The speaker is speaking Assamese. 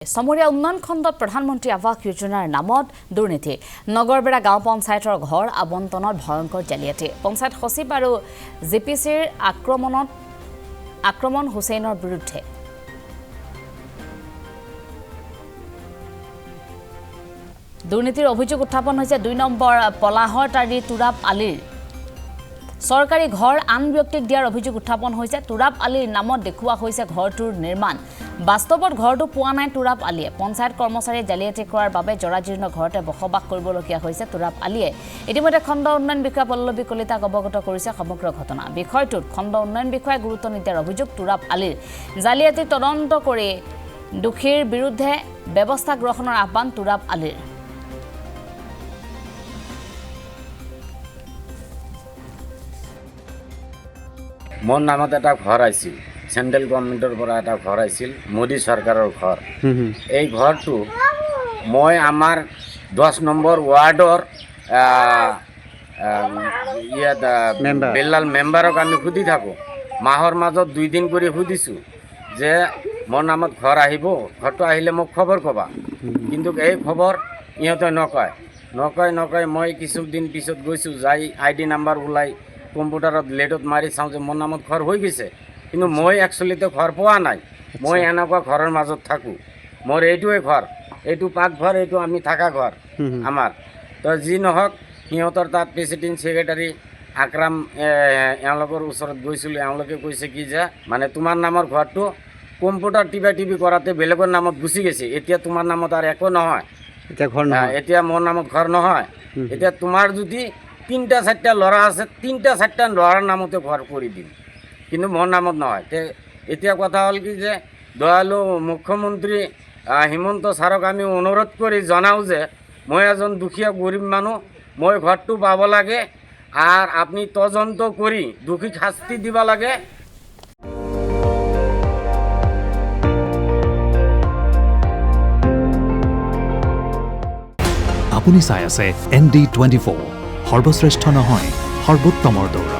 সমৰীয়া উন্নয়ন খণ্ডত প্ৰধানমন্ত্ৰী আৱাস যোজনাৰ নামত দুৰ্নীতি নগৰবেৰা গাঁও পঞ্চায়তৰ ঘৰ আবণ্টনত ভয়ংকৰ জালিয়াতি পঞ্চায়ত সচিব আৰু জিপিচিৰ আক্ৰমণ হুছেইনৰ বিৰুদ্ধে দুৰ্নীতিৰ অভিযোগ উত্থাপন হৈছে 2 নম্বৰ পলাহৰতাৰী তুৰাব আলীৰ সৰকাৰী ঘৰ আন ব্যক্তিক দিয়াৰ অভিযোগ উত্থাপন হৈছে তুৰাব আলীৰ নামত দেখুওৱা হৈছে ঘৰটোৰ নিৰ্মাণ বাস্তৱত ঘৰটো পোৱা নাই তুৰাব আলীয়ে পঞ্চায়ত কৰ্মচাৰী জালিয়াতি কৰাৰ বাবে জৰাজীৰ্ণ ঘৰতে বসবাস কৰিবলগীয়া হৈছে তুৰাব আলীয়ে ইতিমধ্যে খণ্ড উন্নয়ন বিষয়া পল্লৱী কলিতাক অৱগত কৰিছে সমগ্ৰ ঘটনা বিষয়টোত খণ্ড উন্নয়ন বিষয়াই গুৰুত্ব নিদিয়াৰ অভিযোগ তুৰাব আলীৰ জালিয়াতি তদন্ত কৰি দোষীৰ বিৰুদ্ধে ব্যৱস্থা গ্ৰহণৰ আহ্বান তুৰাব আলীৰ মোৰ নামত এটা ঘৰ আছিল চেণ্ট্ৰেল গভৰ্ণমেণ্টৰ পৰা এটা ঘৰ আছিল মোদী চৰকাৰৰ ঘৰ এই ঘৰটো মই আমাৰ 10 নম্বৰ ৱাৰ্ডৰ বেলাল মেম্বাৰক আমি সুধি থাকোঁ মাহৰ মাজত 2 দিন কৰি সুধিছোঁ যে মোৰ নামত ঘৰ আহিব ঘৰটো আহিলে মোক খবৰ ক'বা কিন্তু এই খবৰ ইহঁতে নকয় মই কিছুদিন পিছত গৈছোঁ যাই ID নাম্বাৰ ওলাই কম্পিউটাৰত লেটত মাৰি চাওঁ যে মোৰ নামত ঘৰ হৈ গৈছে কিন্তু মই একচুৱেলিতে ঘৰ পোৱা নাই মই এনেকুৱা ঘৰৰ মাজত থাকোঁ মোৰ এইটোৱে ঘৰ এইটো পাকঘৰ এইটো আমি থাকা ঘৰ আমাৰ তো যি নহওক সিহঁতৰ তাত প্ৰেচিডেণ্ট ছেক্ৰেটাৰী আকৰাম এওঁলোকৰ ওচৰত গৈছিলোঁ এওঁলোকে কৈছে কি যে মানে তোমাৰ নামৰ ঘৰটো কম্পিউটাৰ টিপি কৰাতে বেলেগৰ নামত গুচি গৈছে এতিয়া তোমাৰ নামত আৰু একো নহয় এতিয়া মোৰ নামত ঘৰ নহয় এতিয়া তোমাৰ যদি 3-4টা ল'ৰা আছে 3-4টা ল'ৰাৰ নামতে ঘৰ কৰি দিম কিন্তু মোৰ নামত নহয় এতিয়া কথা হ'ল কি যে দয়ালু মুখ্যমন্ত্ৰী হিমন্ত ছাৰক আমি অনুৰোধ কৰি জনাওঁ যে মই এজন দুখীয়া গৰীব মানুহ মই ঘৰটো পাব লাগে আৰ আপনি তদন্ত কৰি দোষীক শাস্তি দিব লাগে আপুনি চাই আছে ND24 সৰ্বশ্ৰেষ্ঠ নহয় সৰ্বোত্তমৰ দৌৰা